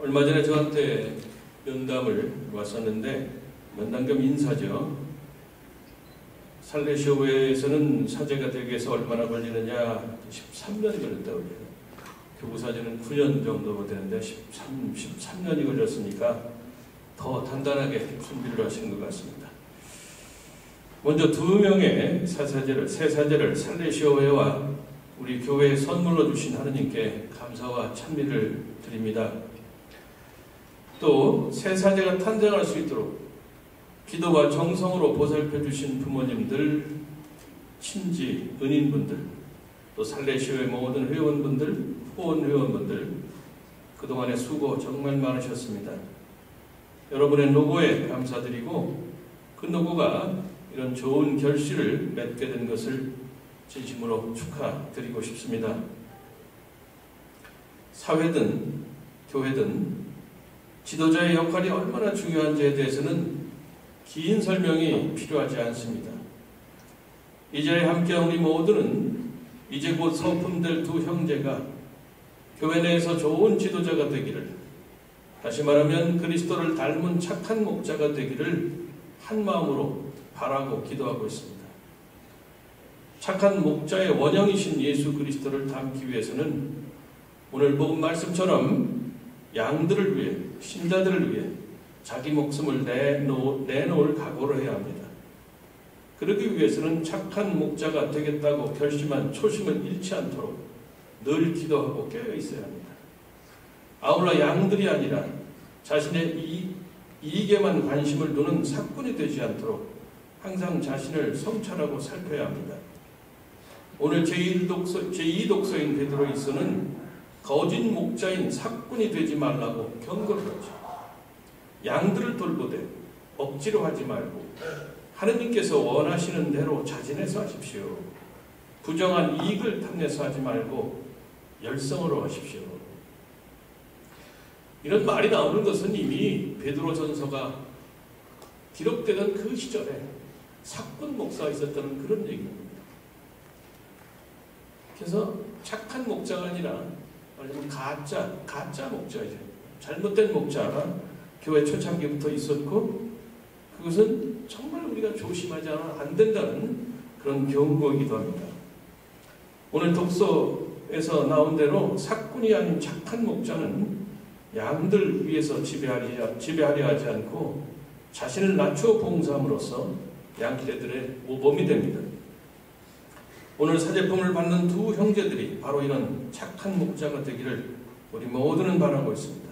얼마 전에 저한테 면담을 왔었는데, 면담 겸 인사죠. 살레시오회에서는 사제가 되기 위해서 얼마나 걸리느냐, 13년이 걸렸다고 해요. 교부사제는 9년 정도 되는데 13년이 걸렸으니까 더 단단하게 준비를 하시는 것 같습니다. 먼저 2명의 새 사제를 살레시오회와 우리 교회에 선물로 주신 하느님께 감사와 찬미를 드립니다. 또 새 사제가 탄생할 수 있도록 기도와 정성으로 보살펴 주신 부모님들, 친지, 은인분들, 또 살레시오회 모든 회원분들, 후원 회원분들, 그동안의 수고 정말 많으셨습니다. 여러분의 노고에 감사드리고 그 노고가 이런 좋은 결실을 맺게 된 것을 진심으로 축하드리고 싶습니다. 사회든 교회든 지도자의 역할이 얼마나 중요한지에 대해서는 긴 설명이 필요하지 않습니다. 이 자리에 함께한 우리 모두는 이제 곧 서품될 두 형제가 교회 내에서 좋은 지도자가 되기를, 다시 말하면 그리스도를 닮은 착한 목자가 되기를 한 마음으로 바라고 기도하고 있습니다. 착한 목자의 원형이신 예수 그리스도를 닮기 위해서는 오늘 복음 말씀처럼 양들을 위해, 신자들을 위해 자기 목숨을 내놓을 각오를 해야 합니다. 그러기 위해서는 착한 목자가 되겠다고 결심한 초심을 잃지 않도록 늘 기도하고 깨어 있어야 합니다. 아울러 양들이 아니라 자신의 이익에만 관심을 두는 삭군이 되지 않도록 항상 자신을 성찰하고 살펴야 합니다. 오늘 제2독서인 베드로이서는 거짓 목자인 삭군이 되지 말라고 경고를 하죠. 양들을 돌보되 억지로 하지 말고 하느님께서 원하시는 대로 자진해서 하십시오. 부정한 이익을 탐내서 하지 말고 열성으로 하십시오. 이런 말이 나오는 것은 이미 베드로전서가 기록되던 그 시절에 삭군 목사가 있었다는 그런 얘기입니다. 그래서 착한 목자가 아니라 말하자면 가짜 목자이죠. 잘못된 목자가 교회 초창기부터 있었고, 그것은 정말 우리가 조심하지 않으면 안 된다는 그런 경고이기도 합니다. 오늘 독서에서 나온 대로 삭군이 아닌 착한 목자는 양들 위해서 지배하려 하지 않고 자신을 낮추어 봉사함으로써 양떼들의 모범이 됩니다. 오늘 사제품을 받는 두 형제들이 바로 이런 착한 목자가 되기를 우리 모두는 바라고 있습니다.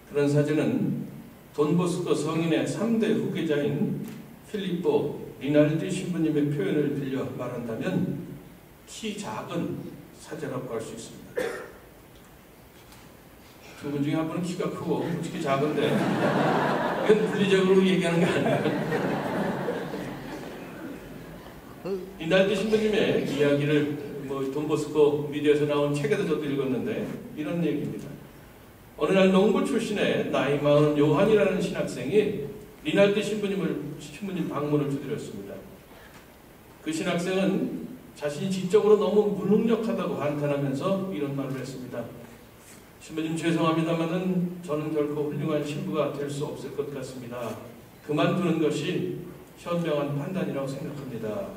그런 사제는 돈보스코 성인의 3대 후계자인 필리포 리날디 신부님의 표현을 빌려 말한다면 키 작은 사제라고 할 수 있습니다. 두 분 중에 한 분은 키가 크고 솔직히 작은데 이건 분리적으로 얘기하는 게 아니에요. 리날디 신부님의 이야기를 돈보스코 미디어에서 나온 책에도 저도 읽었는데 이런 얘기입니다. 어느 날 농부 출신의 나이 많은 요한이라는 신학생이 리날디 신부님 방문을 두드렸습니다. 그 신학생은 자신이 지적으로 너무 무능력하다고 한탄하면서 이런 말을 했습니다. 신부님 죄송합니다마는 저는 결코 훌륭한 신부가 될 수 없을 것 같습니다. 그만두는 것이 현명한 판단이라고 생각합니다.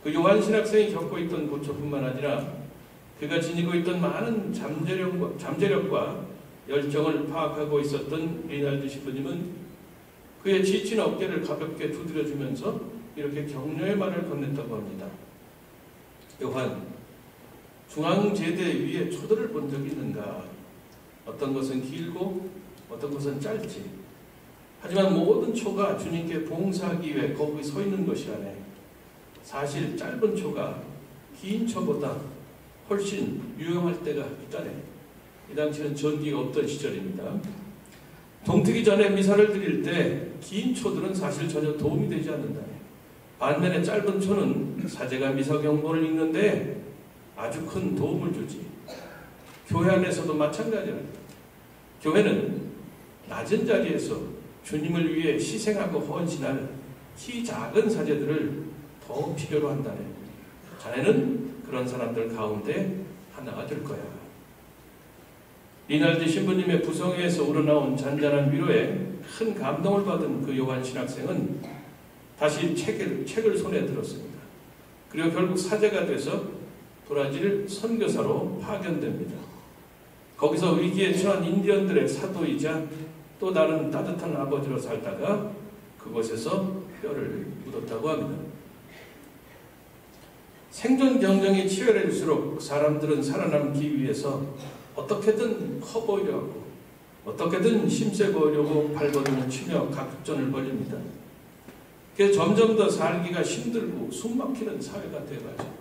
그 요한 신학생이 겪고 있던 고초뿐만 아니라 그가 지니고 있던 많은 잠재력과 열정을 파악하고 있었던 리날디 신부님은 그의 지친 어깨를 가볍게 두드려주면서 이렇게 격려의 말을 건넸다고 합니다. 요한, 중앙제대 위에 초들을 본 적이 있는가? 어떤 것은 길고 어떤 것은 짧지. 하지만 모든 초가 주님께 봉사하기 위해 거기 서 있는 것이라네. 사실 짧은 초가 긴 초보다 훨씬 유용할 때가 있다네. 이 당시는 전기가 없던 시절입니다. 동트기 전에 미사를 드릴 때 긴 초들은 사실 전혀 도움이 되지 않는다네. 반면에 짧은 초는 사제가 미사 경본을 읽는데 아주 큰 도움을 주지. 교회 안에서도 마찬가지랍니다. 교회는 낮은 자리에서 주님을 위해 희생하고 헌신할 키 작은 사제들을 더 필요로 한다네. 자네는 그런 사람들 가운데 하나가 될 거야. 리날드 신부님의 부성회에서 우러나온 잔잔한 위로에 큰 감동을 받은 그 요한 신학생은 다시 책을 손에 들었습니다. 그리고 결국 사제가 돼서 브라질 선교사로 파견됩니다. 거기서 위기에 처한 인디언들의 사도이자 또 다른 따뜻한 아버지로 살다가 그곳에서 뼈를 묻었다고 합니다. 생존 경쟁이 치열해질수록 사람들은 살아남기 위해서 어떻게든 커 보이려 하고 어떻게든 힘세 보이려고 발버둥을 치며 각전을 벌입니다. 그래서 점점 더 살기가 힘들고 숨막히는 사회가 되어가죠.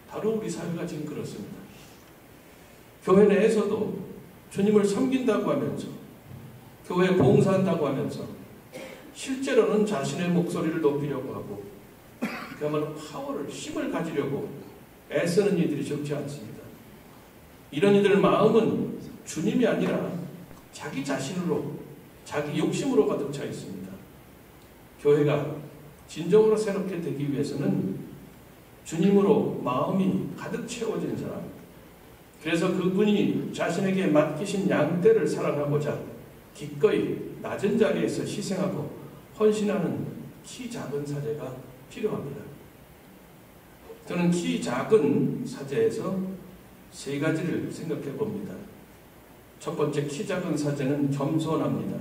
바로 우리 사회가 지금 그렇습니다. 교회 내에서도 주님을 섬긴다고 하면서 교회에 봉사한다고 하면서 실제로는 자신의 목소리를 높이려고 하고 그야말로 파워를, 힘을 가지려고 애쓰는 이들이 적지 않습니다. 이런 이들 마음은 주님이 아니라 자기 자신으로, 자기 욕심으로 가득 차 있습니다. 교회가 진정으로 새롭게 되기 위해서는 주님으로 마음이 가득 채워진 사람, 그래서 그분이 자신에게 맡기신 양떼를 사랑하고자 기꺼이 낮은 자리에서 희생하고 헌신하는 키 작은 사제가 필요합니다. 저는 키 작은 사제에서 세 가지를 생각해 봅니다. 첫 번째, 키 작은 사제는 겸손합니다.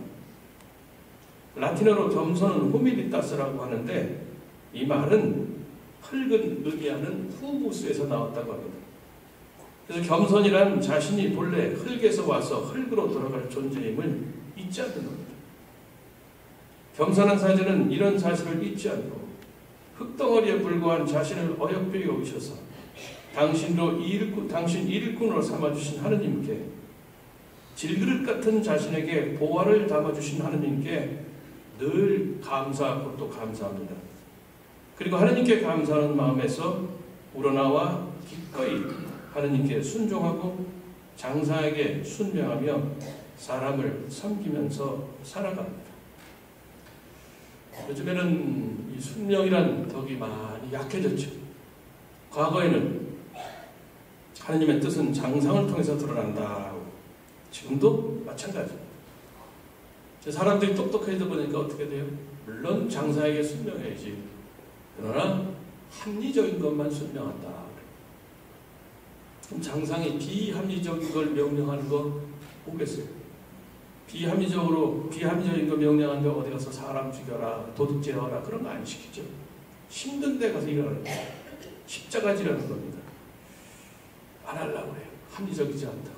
라틴어로 겸손은 후밀리타스라고 하는데 이 말은 흙은 의미하는 후부수에서 나왔다고 합니다. 그래서 겸손이란 자신이 본래 흙에서 와서 흙으로 돌아갈 존재임을 잊지 않는 겁니다. 겸손한 사제는 이런 사실을 잊지 않고 흙덩어리에 불과한 자신을 어여삐 여기셔서 당신 일꾼으로 삼아주신 하느님께, 질그릇 같은 자신에게 보화를 담아주신 하느님께 늘 감사하고 또 감사합니다. 그리고 하느님께 감사하는 마음에서 우러나와 기꺼이 하느님께 순종하고 장사에게 순명하며 사람을 섬기면서 살아갑니다. 요즘에는 이 순명이란 덕이 많이 약해졌죠. 과거에는 하느님의 뜻은 장상을 통해서 드러난다. 지금도 마찬가지입니다. 사람들이 똑똑해져 보니까 어떻게 돼요? 물론 장사에게 순명해야지. 그러나 합리적인 것만 순명한다. 그럼 장상이 비합리적인 걸 명령하는 거 보겠어요? 비합리적인 거 명령하는데 어디 가서 사람 죽여라, 도둑질하라 그런 거 안 시키죠. 힘든 데 가서 일하는 거예요. 십자가지라는 겁니다. 안 하려고 해요. 합리적이지 않다.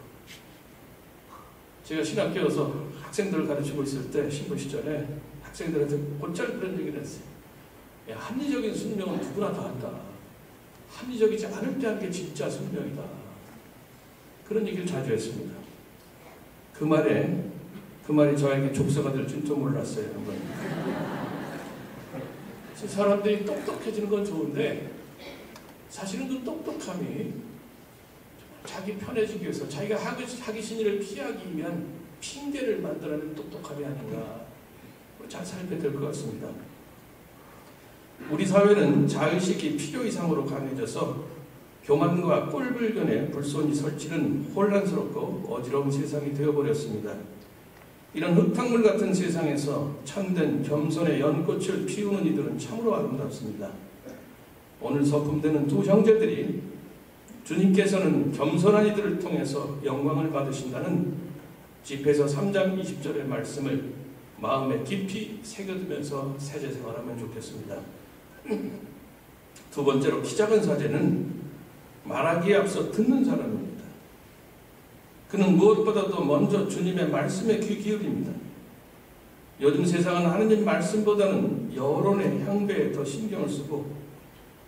제가 신학교에서 학생들을 가르치고 있을 때 신부 시절에 학생들한테 곧잘 그런 얘기를 했어요. 야, 합리적인 순명은 누구나 다 한다. 합리적이지 않을 때 한 게 진짜 순명이다. 그런 얘기를 자주 했습니다. 그 말이 저에게 족쇄가 될 줄 좀 몰랐어요. 한번. 사람들이 똑똑해지는 건 좋은데 사실은 그 똑똑함이 자기 편해지기 위해서 자기가 하기 싫은 일을 피하기 위한 핑계를 만들어내는 똑똑함이 아닌가 잘 살펴야 될 것 같습니다. 우리 사회는 자의식이 필요 이상으로 강해져서 교만과 꼴불견의 불손이 설치는 혼란스럽고 어지러운 세상이 되어버렸습니다. 이런 흙탕물 같은 세상에서 참된 겸손의 연꽃을 피우는 이들은 참으로 아름답습니다. 오늘 서품되는 두 형제들이 주님께서는 겸손한 이들을 통해서 영광을 받으신다는 집회서 3장 20절의 말씀을 마음에 깊이 새겨두면서 세제 생활하면 좋겠습니다. 두 번째로, 키 작은 사제는 말하기에 앞서 듣는 사람입니다. 그는 무엇보다도 먼저 주님의 말씀에 귀 기울입니다. 요즘 세상은 하느님 말씀보다는 여론의 향배에 더 신경을 쓰고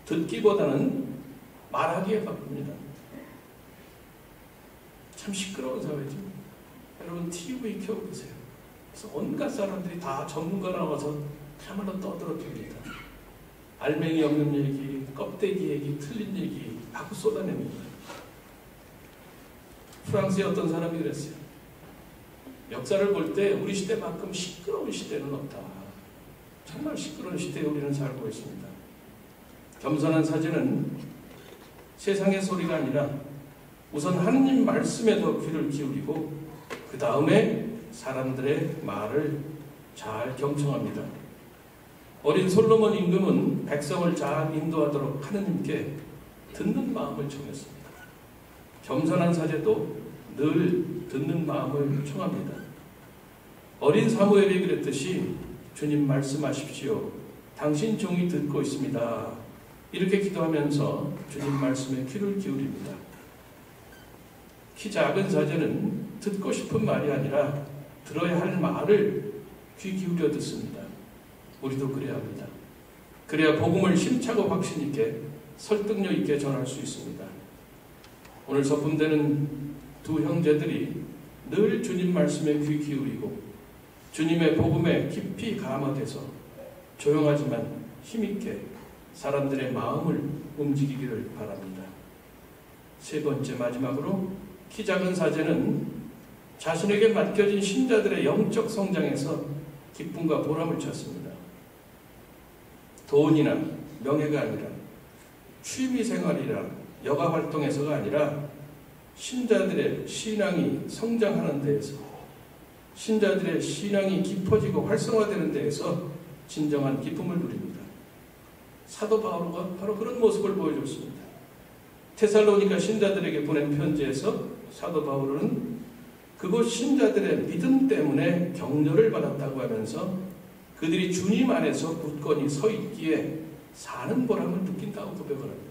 듣기보다는 말하기에 바쁩니다. 참 시끄러운 사회죠. 여러분 TV 켜보세요. 그래서 온갖 사람들이 다 전문가 나와서 그야말로 떠들어줍니다. 알맹이 없는 얘기, 껍데기 얘기, 틀린 얘기 막 쏟아냅니다. 프랑스의 어떤 사람이 그랬어요. 역사를 볼 때 우리 시대만큼 시끄러운 시대는 없다. 정말 시끄러운 시대에 우리는 살고 있습니다. 겸손한 사제는 세상의 소리가 아니라 우선 하느님 말씀에 더 귀를 기울이고 그 다음에 사람들의 말을 잘 경청합니다. 어린 솔로몬 임금은 백성을 잘 인도하도록 하느님께 듣는 마음을 청했습니다. 겸손한 사제도 늘 듣는 마음을 청합니다. 어린 사무엘이 그랬듯이 주님 말씀하십시오. 당신 종이 듣고 있습니다. 이렇게 기도하면서 주님 말씀에 귀를 기울입니다. 키 작은 사제는 듣고 싶은 말이 아니라 들어야 할 말을 귀 기울여 듣습니다. 우리도 그래야 합니다. 그래야 복음을 힘차고 확신 있게 설득력 있게 전할 수 있습니다. 오늘 서품되는 두 형제들이 늘 주님 말씀에 귀 기울이고 주님의 복음에 깊이 감화돼서 조용하지만 힘있게 사람들의 마음을 움직이기를 바랍니다. 세 번째 마지막으로 키 작은 사제는 자신에게 맡겨진 신자들의 영적 성장에서 기쁨과 보람을 찾습니다. 돈이나 명예가 아니라 취미생활이나 여가활동에서가 아니라 신자들의 신앙이 성장하는 데에서 신자들의 신앙이 깊어지고 활성화되는 데에서 진정한 기쁨을 누립니다. 사도 바울가 바로 그런 모습을 보여줬습니다. 테살로니가 신자들에게 보낸 편지에서 사도 바울은 그곳 신자들의 믿음 때문에 격려를 받았다고 하면서 그들이 주님 안에서 굳건히 서 있기에 사는 보람을 느낀다고 고백을 합니다.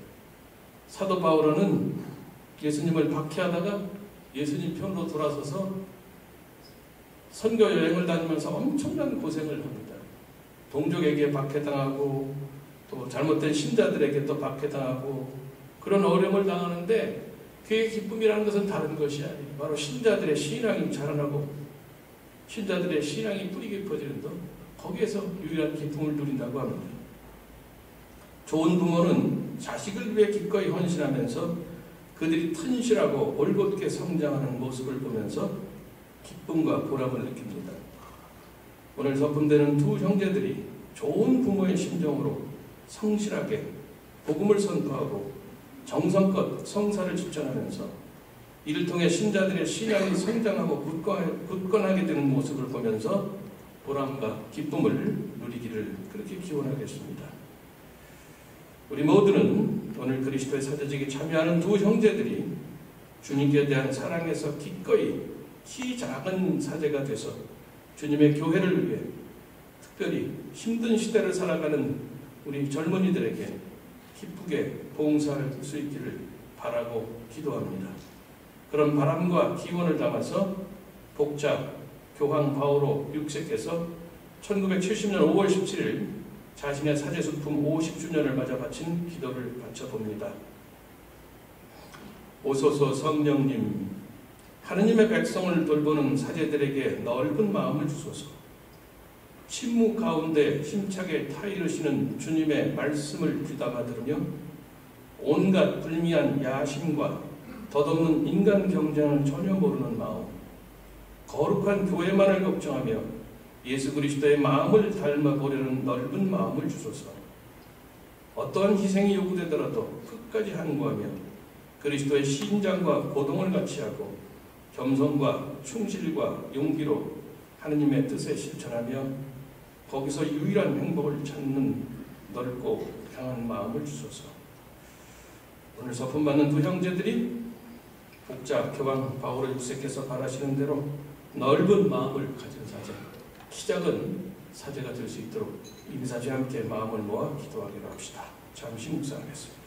사도 바울은 예수님을 박해하다가 예수님 편으로 돌아서서 선교 여행을 다니면서 엄청난 고생을 합니다. 동족에게 박해당하고 또 잘못된 신자들에게 또 박해당하고 그런 어려움을 당하는데 그의 기쁨이라는 것은 다른 것이 아니에요. 바로 신자들의 신앙이 자라나고 신자들의 신앙이 뿌리 깊어지는 것, 거기에서 유일한 기쁨을 누린다고 합니다. 좋은 부모는 자식을 위해 기꺼이 헌신하면서 그들이 튼실하고 올곧게 성장하는 모습을 보면서 기쁨과 보람을 느낍니다. 오늘 서품되는 두 형제들이 좋은 부모의 심정으로 성실하게 복음을 선포하고 정성껏 성사를 집전하면서 이를 통해 신자들의 신앙이 성장하고 굳건하게 되는 모습을 보면서 보람과 기쁨을 누리기를 그렇게 기원하겠습니다. 우리 모두는 오늘 그리스도의 사제직에 참여하는 두 형제들이 주님께 대한 사랑에서 기꺼이 키 작은 사제가 돼서 주님의 교회를 위해 특별히 힘든 시대를 살아가는 우리 젊은이들에게 기쁘게 봉사할 수 있기를 바라고 기도합니다. 그런 바람과 기원을 담아서 복자 교황 바오로 6세께서 1970년 5월 17일 자신의 사제수품 50주년을 맞아 바친 기도를 바쳐봅니다. 오소서 성령님, 하느님의 백성을 돌보는 사제들에게 넓은 마음을 주소서. 침묵 가운데 힘차게 타이르시는 주님의 말씀을 귀담아 들으며 온갖 불미한 야심과 덧없는 인간 경쟁을 전혀 모르는 마음, 거룩한 교회만을 걱정하며 예수 그리스도의 마음을 닮아보려는 넓은 마음을 주소서. 어떠한 희생이 요구되더라도 끝까지 항구하며 그리스도의 신장과 고동을 같이 하고 겸손과 충실과 용기로 하느님의 뜻에 실천하며 거기서 유일한 행복을 찾는 넓고 강한 마음을 주소서. 오늘 서품 받는 두 형제들이 복자 교황 바오로 6세께서 바라시는 대로 넓은 마음을 가진 사제, 키 작은 사제가 될 수 있도록 인사주와 함께 마음을 모아 기도하기로 합시다. 잠시 묵상하겠습니다.